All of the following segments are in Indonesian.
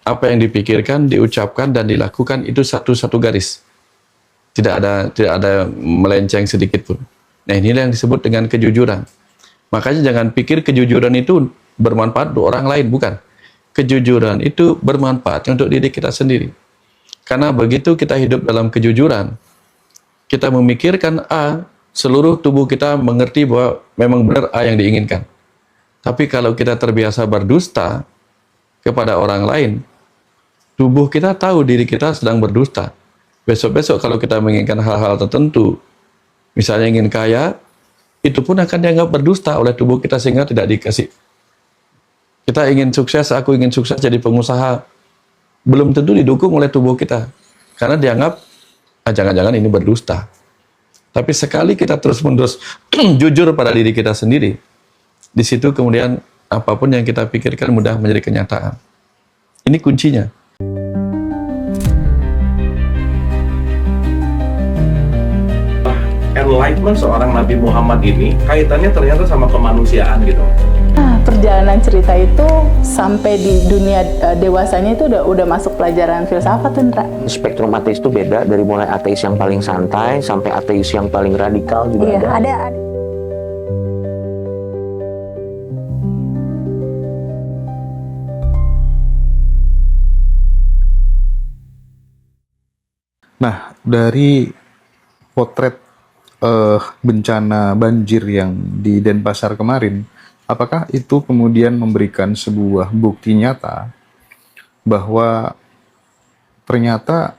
apa yang dipikirkan, diucapkan, dan dilakukan itu satu garis. Tidak ada melenceng sedikit pun. Nah, inilah yang disebut dengan kejujuran. Makanya jangan pikir kejujuran itu bermanfaat untuk orang lain, bukan. Kejujuran itu bermanfaat untuk diri kita sendiri. Karena begitu kita hidup dalam kejujuran, kita memikirkan A, seluruh tubuh kita mengerti bahwa memang benar A yang diinginkan. Tapi kalau kita terbiasa berdusta kepada orang lain, tubuh kita tahu diri kita sedang berdusta. Besok-besok kalau kita menginginkan hal-hal tertentu, misalnya ingin kaya, itu pun akan dianggap berdusta oleh tubuh kita sehingga tidak dikasih. Kita ingin sukses, aku ingin sukses jadi pengusaha, belum tentu didukung oleh tubuh kita. Karena dianggap, jangan-jangan ini berdusta. Tapi sekali kita terus-menerus jujur pada diri kita sendiri, di situ kemudian apapun yang kita pikirkan mudah menjadi kenyataan. Ini kuncinya. Enlightenment seorang Nabi Muhammad ini kaitannya ternyata sama kemanusiaan gitu. Nah, perjalanan cerita itu sampai di dunia dewasanya itu udah masuk pelajaran filsafat, Indra. Spektrum ateis itu beda, dari mulai ateis yang paling santai sampai ateis yang paling radikal juga Iya, ada. Nah, dari potret bencana banjir yang di Denpasar kemarin, apakah itu kemudian memberikan sebuah bukti nyata bahwa ternyata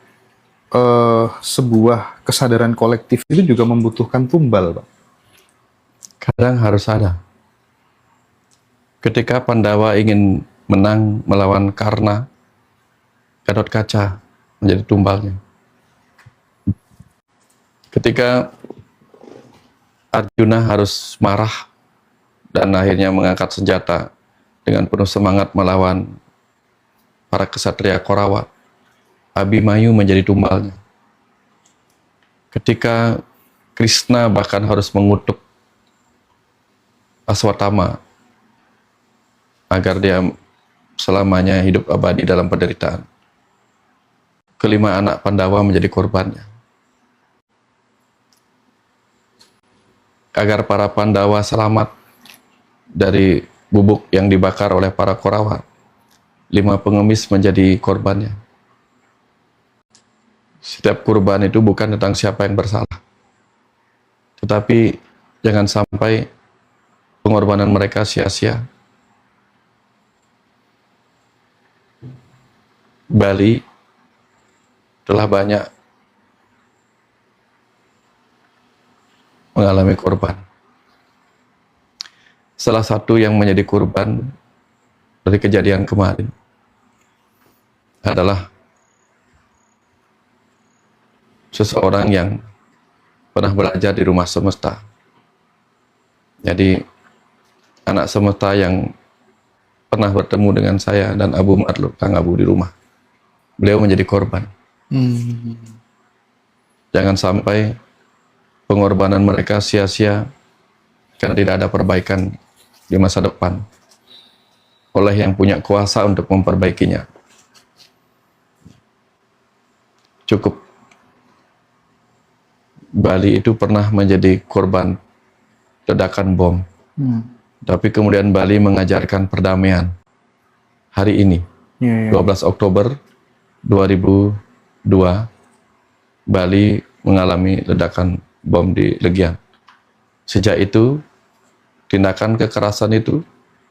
sebuah kesadaran kolektif itu juga membutuhkan tumbal, Pak? Kadang harus ada. Ketika Pandawa ingin menang melawan Karna, Gathotkaca menjadi tumbalnya. Ketika Arjuna harus marah dan akhirnya mengangkat senjata dengan penuh semangat melawan para kesatria Korawa, Abimanyu menjadi tumbalnya. Ketika Krishna bahkan harus mengutuk Aswatthama agar dia selamanya hidup abadi dalam penderitaan, kelima anak Pandawa menjadi korbannya. Agar para Pandawa selamat dari bubuk yang dibakar oleh para Korawa, 5 pengemis menjadi korbannya. Setiap kurban itu bukan tentang siapa yang bersalah, tetapi jangan sampai pengorbanan mereka sia-sia. Bali telah banyak mengalami korban. Salah satu yang menjadi korban dari kejadian kemarin adalah seseorang yang pernah belajar di rumah semesta. Jadi anak semesta yang pernah bertemu dengan saya dan Abu Madlub, Kang Abu di rumah. Beliau menjadi korban. Jangan sampai pengorbanan mereka sia-sia karena tidak ada perbaikan di masa depan oleh yang punya kuasa untuk memperbaikinya. Cukup Bali itu pernah menjadi korban ledakan bom. Tapi kemudian Bali mengajarkan perdamaian. Hari ini, 12 Oktober 2002, Bali mengalami ledakan bom di Legian. Sejak itu, tindakan kekerasan itu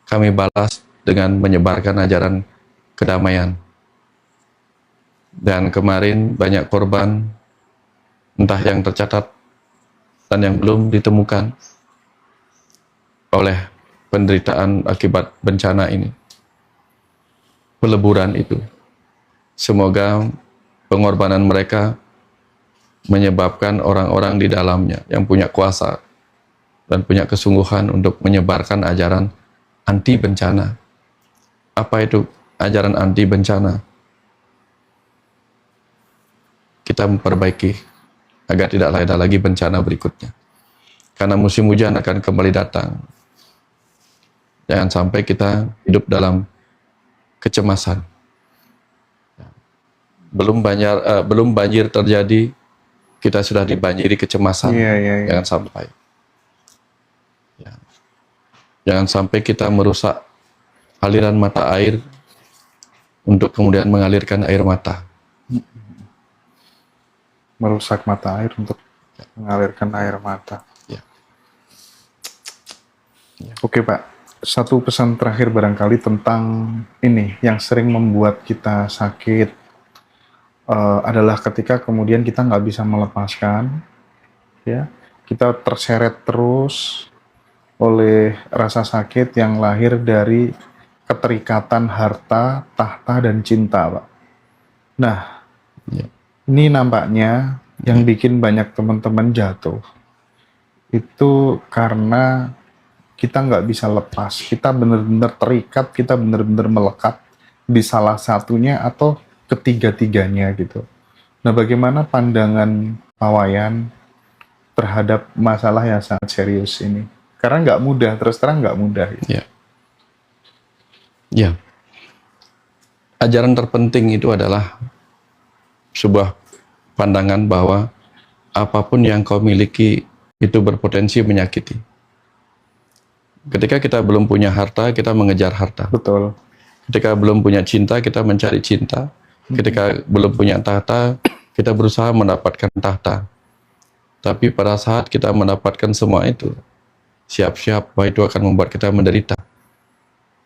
kami balas dengan menyebarkan ajaran kedamaian. Dan kemarin banyak korban, entah yang tercatat dan yang belum ditemukan oleh penderitaan akibat bencana ini. Peleburan itu. Semoga pengorbanan mereka menyebabkan orang-orang di dalamnya yang punya kuasa dan punya kesungguhan untuk menyebarkan ajaran anti bencana. Apa itu ajaran anti bencana? Kita memperbaiki agar tidak ada lagi bencana berikutnya. Karena musim hujan akan kembali datang. Jangan sampai kita hidup dalam kecemasan. belum banjir terjadi, kita sudah dibanjiri kecemasan. Iya, iya, iya. Jangan sampai. Ya. Jangan sampai kita merusak aliran mata air untuk kemudian mengalirkan air mata. Merusak mata air untuk mengalirkan air mata. Ya. Oke Pak, satu pesan terakhir barangkali tentang ini yang sering membuat kita sakit adalah ketika kemudian kita nggak bisa melepaskan, ya, kita terseret terus oleh rasa sakit yang lahir dari keterikatan harta, tahta, dan cinta, Pak. Nah, Ya. ini nampaknya yang bikin banyak teman-teman jatuh itu karena kita nggak bisa lepas, kita benar-benar terikat, kita benar-benar melekat di salah satunya atau ketiga-tiganya gitu. Nah, bagaimana pandangan Pak Wayan terhadap masalah yang sangat serius ini? Karena nggak mudah, terus terang nggak mudah. Gitu. Ya. Ya. Ajaran terpenting itu adalah sebuah pandangan bahwa apapun yang kau miliki itu berpotensi menyakiti. Ketika kita belum punya harta, kita mengejar harta. Betul. Ketika belum punya cinta, kita mencari cinta. Ketika belum punya tahta, kita berusaha mendapatkan tahta. Tapi pada saat kita mendapatkan semua itu, siap-siap bahwa itu akan membuat kita menderita.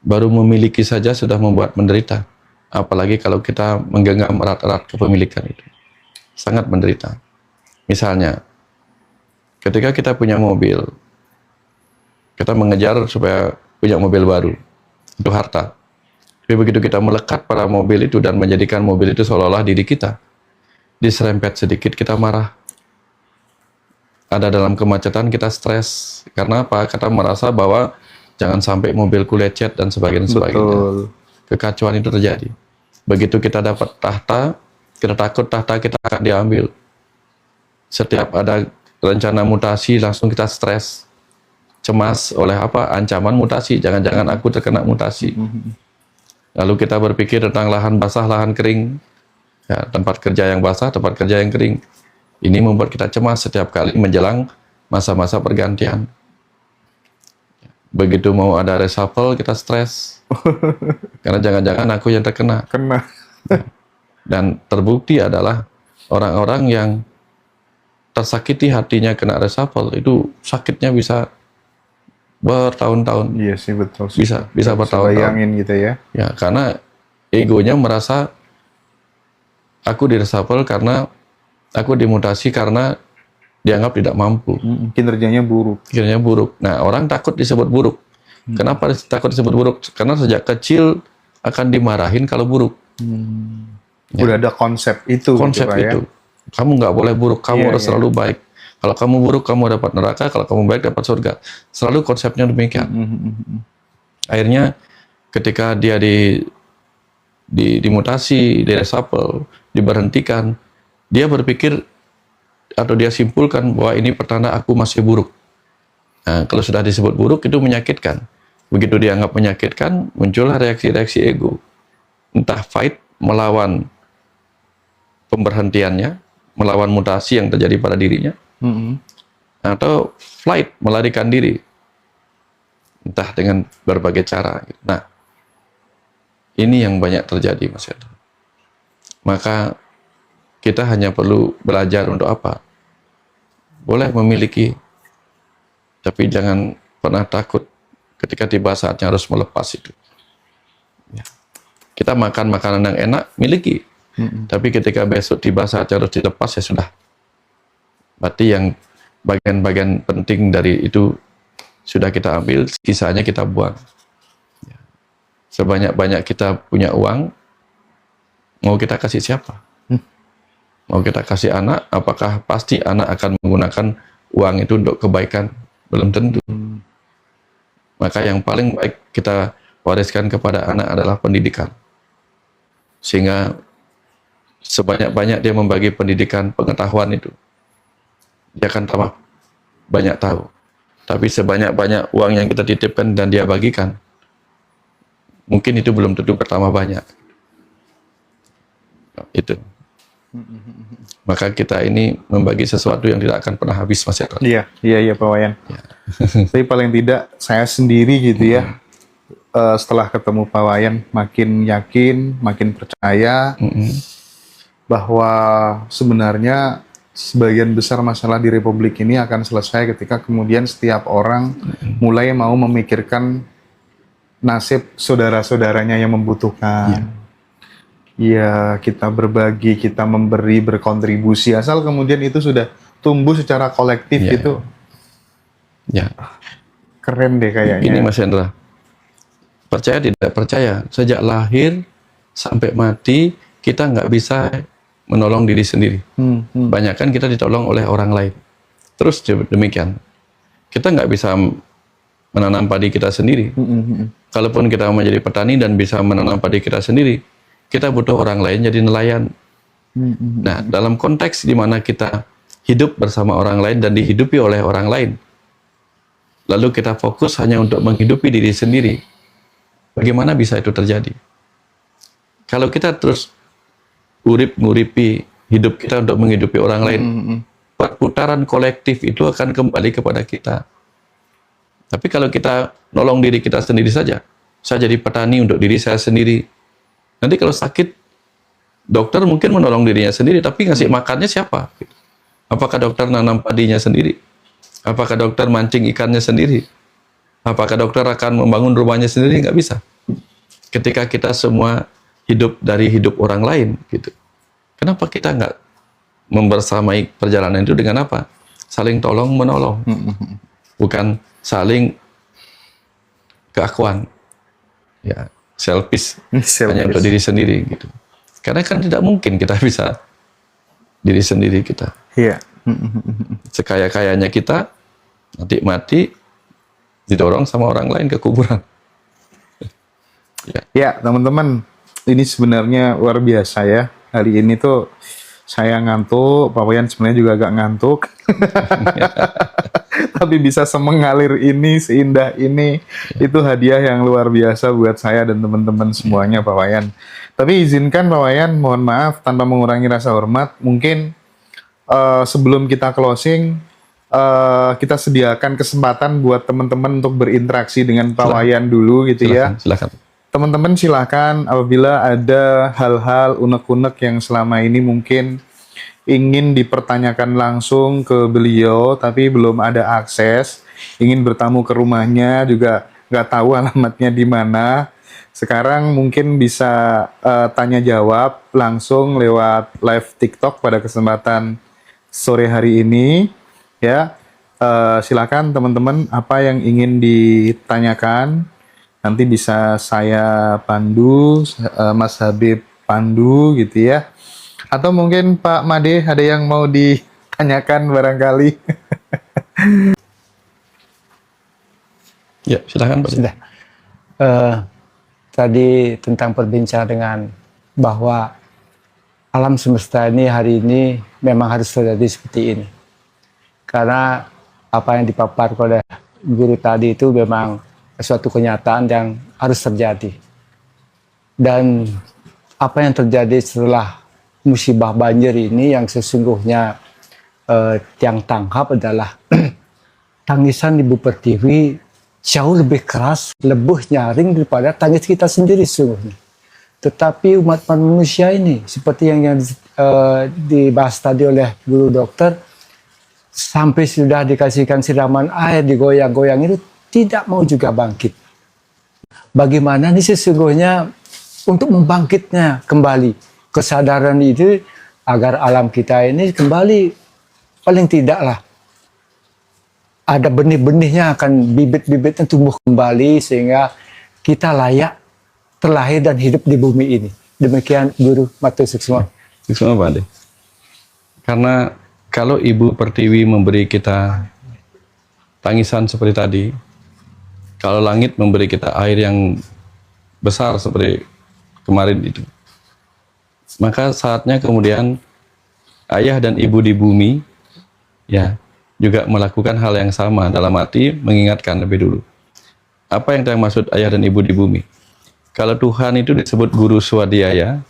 Baru memiliki saja sudah membuat menderita. Apalagi kalau kita menggenggam erat-erat kepemilikan itu. Sangat menderita. Misalnya, ketika kita punya mobil, kita mengejar supaya punya mobil baru. Itu harta. Tapi begitu kita melekat pada mobil itu dan menjadikan mobil itu seolah-olah diri kita, diserempet sedikit kita marah. Ada dalam kemacetan kita stres. Karena apa? Kita merasa bahwa jangan sampai mobilku lecet dan sebagainya. Betul. Kekacauan itu terjadi. Begitu kita dapat tahta, kita takut tahta kita akan diambil. Setiap ada rencana mutasi langsung kita stres. Cemas oleh apa? Ancaman mutasi. Jangan-jangan aku terkena mutasi. Lalu kita berpikir tentang lahan basah, lahan kering. Ya, tempat kerja yang basah, tempat kerja yang kering. Ini membuat kita cemas setiap kali menjelang masa-masa pergantian. Begitu mau ada reshuffle, kita stres. Karena jangan-jangan aku yang terkena. Kena. Dan terbukti adalah orang-orang yang tersakiti hatinya kena reshuffle, itu sakitnya bisa bertahun-tahun. Iya sih, betul. Bisa bertahun-tahun. Bayangin gitu ya. Ya, karena egonya merasa aku direshuffle karena aku dimutasi karena dianggap tidak mampu. Kinerjanya buruk. Akhirnya buruk. Nah, orang takut disebut buruk. Kenapa takut disebut buruk? Karena sejak kecil akan dimarahin kalau buruk. Ya. Udah ada konsep itu. Konsep gitu, Pak, itu. Kamu nggak boleh buruk, kamu Iya, harus iya. selalu baik. Kalau kamu buruk, kamu dapat neraka. Kalau kamu baik, dapat surga. Selalu konsepnya demikian. Akhirnya ketika dia dimutasi, di reshuffle, diberhentikan, dia berpikir atau dia simpulkan bahwa ini pertanda aku masih buruk. Nah, kalau sudah disebut buruk itu menyakitkan. Begitu dianggap menyakitkan, muncullah reaksi-reaksi ego. Entah fight melawan pemberhentiannya, melawan mutasi yang terjadi pada dirinya, atau flight melarikan diri. Entah dengan berbagai cara. Nah, ini yang banyak terjadi, Mas Yado. Maka kita hanya perlu belajar untuk apa? Boleh memiliki, tapi jangan pernah takut ketika tiba saatnya harus melepas itu. Ya. Kita makan makanan yang enak, miliki. Tapi ketika besok tiba saatnya harus dilepas, ya sudah. Berarti yang bagian-bagian penting dari itu sudah kita ambil, sisanya kita buang. Ya. Sebanyak-banyak kita punya uang, mau kita kasih siapa? Mau kita kasih anak, apakah pasti anak akan menggunakan uang itu untuk kebaikan? Belum tentu. Maka yang paling baik kita wariskan kepada anak adalah pendidikan. Sehingga sebanyak-banyak dia membagi pendidikan, pengetahuan itu, dia akan tambah banyak tahu. Tapi sebanyak-banyak uang yang kita titipkan dan dia bagikan, mungkin itu belum tentu bertambah banyak. Itu. Maka kita ini membagi sesuatu yang tidak akan pernah habis, Mas Hendra. Iya Pak Wayan. Tapi paling tidak saya sendiri gitu ya, setelah ketemu Pak Wayan makin yakin, makin percaya bahwa sebenarnya sebagian besar masalah di Republik ini akan selesai ketika kemudian setiap orang mulai mau memikirkan nasib saudara-saudaranya yang membutuhkan. Ya, kita berbagi, kita memberi, berkontribusi, asal kemudian itu sudah tumbuh secara kolektif gitu. Ya. Keren deh kayaknya. Ini Mas Hendra, percaya tidak percaya, sejak lahir sampai mati kita nggak bisa menolong diri sendiri. Banyak kan kita ditolong oleh orang lain. Terus demikian, kita nggak bisa menanam padi kita sendiri. Kalaupun kita menjadi petani dan bisa menanam padi kita sendiri, kita butuh orang lain jadi nelayan. Nah, dalam konteks di mana kita hidup bersama orang lain dan dihidupi oleh orang lain, lalu kita fokus hanya untuk menghidupi diri sendiri, bagaimana bisa itu terjadi? Kalau kita terus nguripi hidup kita untuk menghidupi orang lain, perputaran kolektif itu akan kembali kepada kita. Tapi kalau kita nolong diri kita sendiri saja, saya jadi petani untuk diri saya sendiri. Nanti kalau sakit, dokter mungkin menolong dirinya sendiri, tapi ngasih makannya siapa? Apakah dokter nanam padinya sendiri? Apakah dokter mancing ikannya sendiri? Apakah dokter akan membangun rumahnya sendiri? Nggak bisa. Ketika kita semua hidup dari hidup orang lain, gitu. Kenapa kita nggak membersamai perjalanan itu dengan apa? Saling tolong menolong, bukan saling keakuan. Ya. Selfish, hanya untuk diri sendiri gitu. Karena kan tidak mungkin kita bisa diri sendiri kita. Iya. Sekaya-kayanya kita nanti mati didorong sama orang lain ke kuburan. Ya, teman-teman, ini sebenarnya luar biasa ya. Hari ini tuh saya ngantuk, Pak Wayan sebenarnya juga agak ngantuk. Tapi bisa semengalir ini, seindah ini, itu hadiah yang luar biasa buat saya dan teman-teman semuanya, Pak Wayan. Tapi izinkan Pak Wayan, mohon maaf tanpa mengurangi rasa hormat, mungkin sebelum kita closing, kita sediakan kesempatan buat teman-teman untuk berinteraksi dengan Pak Wayan dulu gitu ya. Silakan. Teman-teman silakan apabila ada hal-hal unek-unek yang selama ini mungkin ingin dipertanyakan langsung ke beliau tapi belum ada akses, ingin bertamu ke rumahnya juga nggak tahu alamatnya di mana. Sekarang mungkin bisa tanya jawab langsung lewat live TikTok pada kesempatan sore hari ini ya. Silakan teman-teman, apa yang ingin ditanyakan nanti bisa saya pandu, Mas Habib pandu gitu ya. Atau mungkin Pak Made ada yang mau ditanyakan barangkali. Ya, silakan Pak. Sudah. Tadi tentang perbincangan dengan bahwa alam semesta ini hari ini memang harus terjadi seperti ini. Karena apa yang dipaparkan oleh guru tadi itu memang suatu kenyataan yang harus terjadi. Dan apa yang terjadi setelah musibah banjir ini yang sesungguhnya yang tangkap adalah tangisan Ibu Pertiwi jauh lebih keras, lebih nyaring daripada tangis kita sendiri sesungguhnya. Tetapi umat manusia ini seperti yang dibahas tadi oleh guru dokter, sampai sudah dikasihkan siraman air, digoyang-goyang itu tidak mau juga bangkit. Bagaimana nih sesungguhnya untuk membangkitnya kembali kesadaran itu agar alam kita ini kembali, paling tidaklah ada benih-benihnya, akan bibit-bibitnya tumbuh kembali sehingga kita layak terlahir dan hidup di bumi ini. Demikian Guru Matur Suksma. Suksma Pak Ade. Karena kalau Ibu Pertiwi memberi kita tangisan seperti tadi, kalau langit memberi kita air yang besar seperti kemarin itu, maka saatnya kemudian ayah dan ibu di bumi ya juga melakukan hal yang sama, dalam arti mengingatkan lebih dulu. Apa yang maksud ayah dan ibu di bumi? Kalau Tuhan itu disebut guru swadhyaya,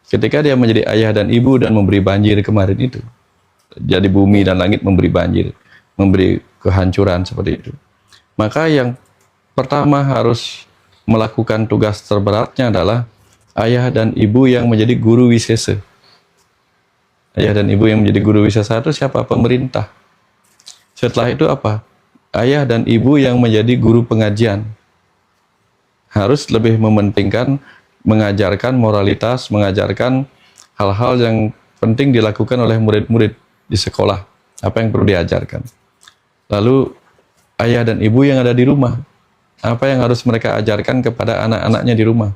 Ketika dia menjadi ayah dan ibu dan memberi banjir kemarin itu, jadi bumi dan langit memberi banjir, memberi kehancuran seperti itu. Maka yang pertama harus melakukan tugas terberatnya adalah ayah dan ibu yang menjadi guru wisesa. Ayah dan ibu yang menjadi guru wisesa itu siapa? Pemerintah. Setelah itu apa? Ayah dan ibu yang menjadi guru pengajian. Harus lebih mementingkan mengajarkan moralitas, mengajarkan hal-hal yang penting dilakukan oleh murid-murid di sekolah. Apa yang perlu diajarkan. Lalu ayah dan ibu yang ada di rumah. Apa yang harus mereka ajarkan kepada anak-anaknya di rumah.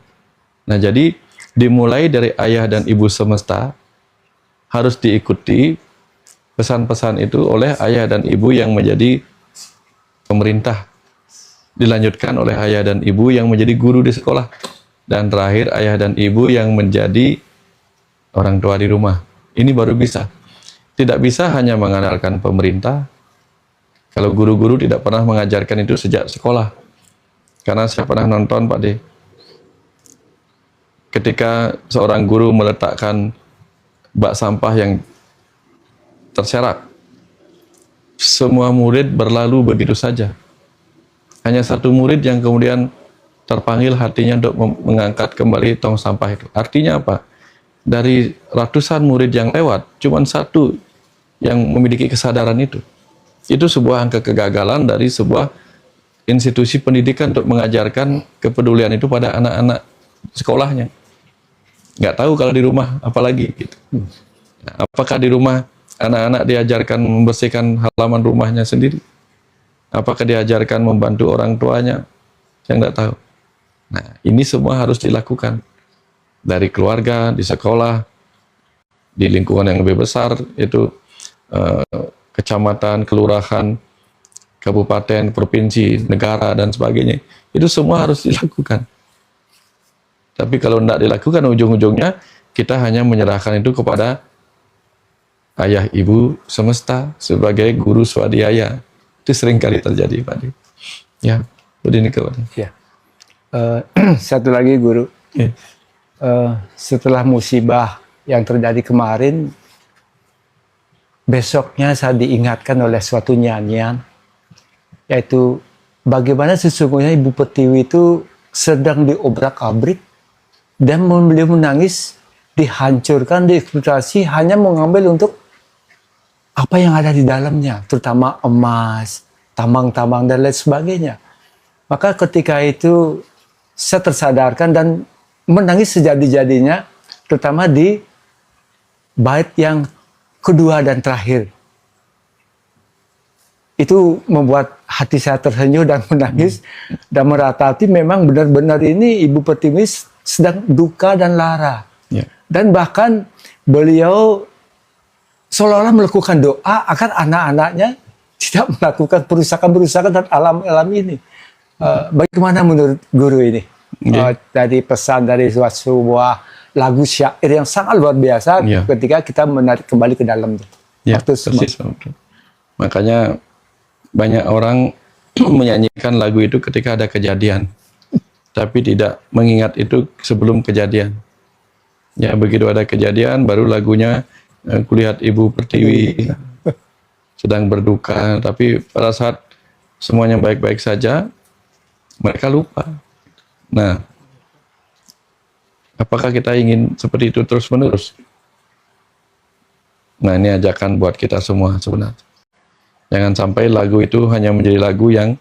Nah, jadi dimulai dari ayah dan ibu semesta, harus diikuti pesan-pesan itu oleh ayah dan ibu yang menjadi pemerintah. Dilanjutkan oleh ayah dan ibu yang menjadi guru di sekolah. Dan terakhir ayah dan ibu yang menjadi orang tua di rumah. Ini baru bisa. Tidak bisa hanya mengandalkan pemerintah. Kalau guru-guru tidak pernah mengajarkan itu sejak sekolah. Karena saya pernah nonton Pak D. Ketika seorang guru meletakkan bak sampah yang terserak, semua murid berlalu begitu saja. Hanya satu murid yang kemudian terpanggil hatinya untuk mengangkat kembali tong sampah itu. Artinya apa? Dari ratusan murid yang lewat, cuma satu yang memiliki kesadaran itu. Itu sebuah angka kegagalan dari sebuah institusi pendidikan untuk mengajarkan kepedulian itu pada anak-anak sekolahnya. Nggak tahu kalau di rumah, apalagi gitu. Nah, apakah di rumah anak-anak diajarkan membersihkan halaman rumahnya sendiri? Apakah diajarkan membantu orang tuanya? Saya nggak tahu. Nah, ini semua harus dilakukan dari keluarga, di sekolah, di lingkungan yang lebih besar, itu kecamatan, kelurahan, kabupaten, provinsi, negara, dan sebagainya. Itu semua harus dilakukan. Tapi kalau tidak dilakukan, ujung-ujungnya kita hanya menyerahkan itu kepada ayah ibu semesta sebagai guru swadhyaya. Itu sering kali terjadi, Pak. Ya, begini kawan. Ya. Satu lagi guru, setelah musibah yang terjadi kemarin, besoknya saya diingatkan oleh suatu nyanyian, yaitu bagaimana sesungguhnya Ibu Pertiwi itu sedang diobrak-abrik dan beliau menangis, dihancurkan, dieksploitasi, hanya mengambil untuk apa yang ada di dalamnya, terutama emas, tambang-tambang dan lain sebagainya. Maka ketika itu saya tersadarkan dan menangis sejadi-jadinya, terutama di bait yang kedua dan terakhir. Itu membuat hati saya tersenyum dan menangis dan meratapi memang benar-benar ini Ibu Pertiwi sedang duka dan lara. Ya. Dan bahkan beliau seolah-olah melakukan doa agar anak-anaknya tidak melakukan perusakan-perusakan dan alam-alam ini. Bagaimana menurut guru ini? Dari pesan dari sebuah lagu syair yang sangat luar biasa ketika kita menarik kembali ke dalam. Persis. Makanya banyak orang menyanyikan lagu itu ketika ada kejadian, tapi tidak mengingat itu sebelum kejadian. Ya, begitu ada kejadian, baru lagunya kulihat Ibu Pertiwi sedang berduka, tapi pada saat semuanya baik-baik saja, mereka lupa. Nah, apakah kita ingin seperti itu terus-menerus? Nah, ini ajakan buat kita semua sebenarnya. Jangan sampai lagu itu hanya menjadi lagu yang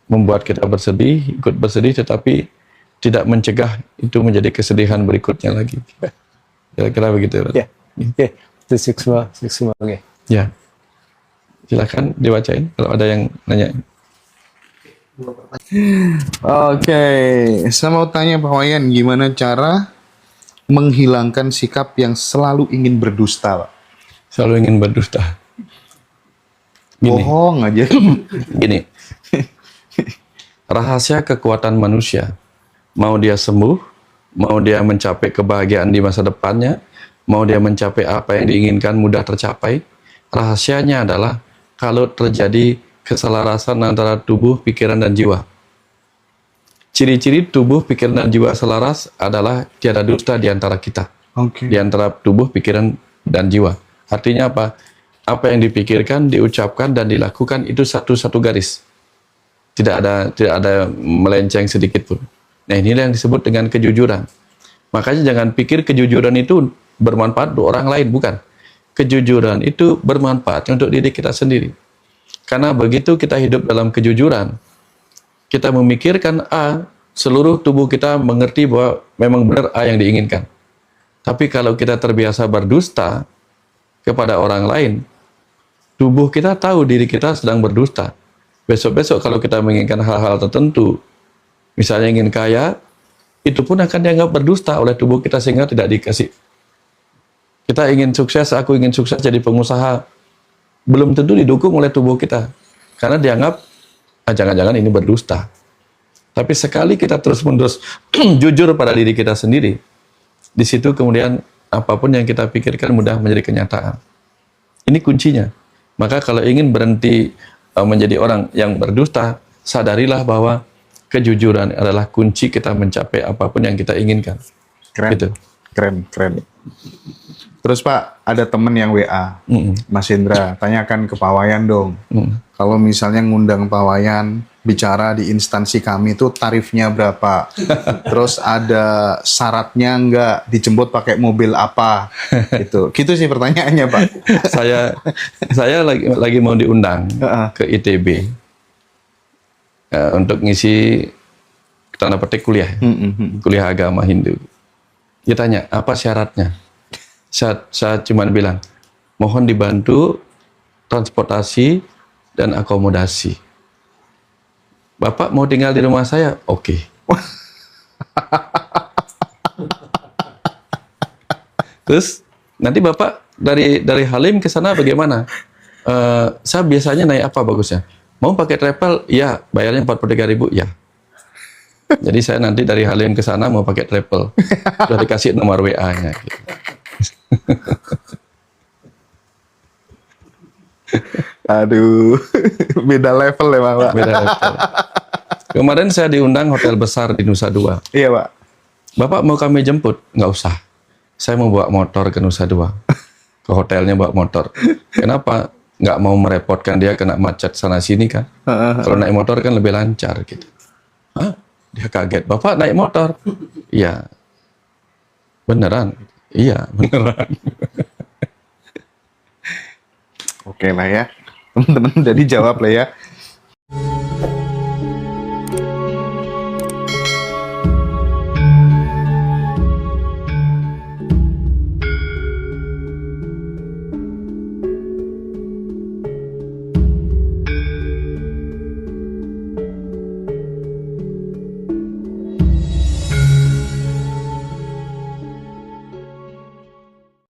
membuat kita bersedih, ikut bersedih, tetapi tidak mencegah itu menjadi kesedihan berikutnya lagi. Kira-kira begitu. Ya, itu semua. Oke. Ya, silakan dibacain kalau ada yang nanya. Oke, saya mau tanya Pak Wayan, gimana cara menghilangkan sikap yang selalu ingin berdusta, Pak? Selalu ingin berdusta. Gini. Bohong aja. Gini, rahasia kekuatan manusia, mau dia sembuh, mau dia mencapai kebahagiaan di masa depannya, mau dia mencapai apa yang diinginkan mudah tercapai, rahasianya adalah kalau terjadi keselarasan antara tubuh, pikiran, dan jiwa. Ciri-ciri tubuh, pikiran, dan jiwa selaras adalah tiada dusta di antara kita. Oke. Di antara tubuh, pikiran, dan jiwa. Artinya apa? Apa yang dipikirkan, diucapkan, dan dilakukan itu satu garis. Tidak ada melenceng sedikit pun. Nah, inilah yang disebut dengan kejujuran. Makanya jangan pikir kejujuran itu bermanfaat untuk orang lain, bukan. Kejujuran itu bermanfaat untuk diri kita sendiri. Karena begitu kita hidup dalam kejujuran, kita memikirkan A, seluruh tubuh kita mengerti bahwa memang benar A yang diinginkan. Tapi kalau kita terbiasa berdusta kepada orang lain, tubuh kita tahu diri kita sedang berdusta. Besok-besok kalau kita menginginkan hal-hal tertentu, misalnya ingin kaya, itu pun akan dianggap berdusta oleh tubuh kita sehingga tidak dikasih. Kita ingin sukses, aku ingin sukses jadi pengusaha, belum tentu didukung oleh tubuh kita. Karena dianggap, jangan-jangan ini berdusta. Tapi sekali kita terus-menerus jujur pada diri kita sendiri, di situ kemudian apapun yang kita pikirkan mudah menjadi kenyataan. Ini kuncinya. Maka kalau ingin berhenti menjadi orang yang berdusta, sadarilah bahwa kejujuran adalah kunci kita mencapai apapun yang kita inginkan. Keren. Gitu. Keren. Terus Pak, ada temen yang WA, Mas Indra, tanyakan ke Pak Wayan dong. Kalau misalnya ngundang Pak Wayan bicara di instansi kami itu tarifnya berapa? Terus ada syaratnya nggak? Dijemput pakai mobil apa? Gitu sih pertanyaannya Pak. saya lagi mau diundang ke ITB untuk ngisi tanda petik kuliah, kuliah agama Hindu. Dia tanya apa syaratnya? Saya cuma bilang, mohon dibantu transportasi dan akomodasi. Bapak mau tinggal di rumah saya? Oke. Terus nanti Bapak dari Halim ke sana bagaimana? Saya biasanya naik apa bagusnya? Mau pakai travel? Ya, bayarnya 43.000. Ya. Jadi saya nanti dari Halim ke sana mau pakai travel. Sudah dikasih nomor WA-nya. Gitu. Aduh, beda level ya Pak. Beda level. Kemarin saya diundang hotel besar di Nusa Dua. Iya Pak. Bapak mau kami jemput? Nggak usah. Saya mau bawa motor ke Nusa Dua. Ke hotelnya bawa motor. Kenapa? Nggak mau merepotkan dia kena macet sana sini kan. Kalau naik motor kan lebih lancar gitu. Hah? Dia kaget. Bapak naik motor? Iya. Beneran? Iya, beneran. Oke lah ya. Teman-teman udah dijawab lah ya.